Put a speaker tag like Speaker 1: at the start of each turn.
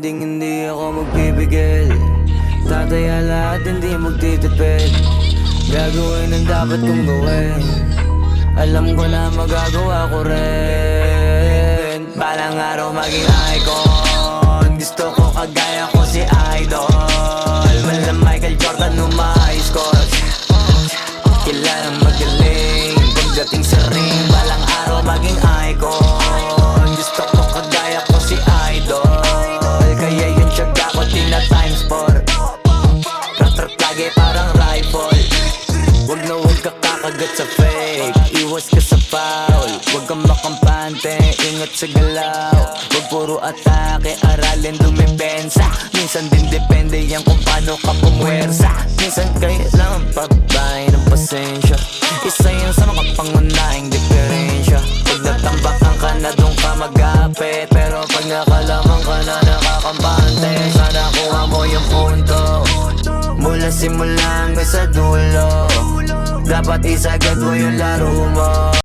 Speaker 1: hindi ako magpipigil. Tataya lahat, hindi magtitipid. Gagawin ang dapat kong gawin. Alam ko na magagawa ko rin. Balang araw maging icon. Gusto ko kagaya ko si Idol. Wala Michael Jordan umahis ko. Kilalang magaling pagdating sa ring. Balang araw maging icon. Gusto ko kagaya ko si Idol. Kaya yung tiyaga ko tina times 4. Rat-rat lagi parang rifle. Wag na wag ka kakagat sa fake. Iwas ka sa foul. Wag kang makampante, ingat sa galaw. Wag puro atake, aralin dumipensa. Minsan din depende yan kung paano ka pumwersa. Minsan kailangan pagbay ng pasensya. Isa yan sa mga pangunahing diferensya. Pag natambakan ka na doon ka mag-apit. Pero pag nakalaman ka na nakakampante, sana kuha mo yung punto. Mula simula hanggang sa dulo, dapat isagad mo yung laro mo.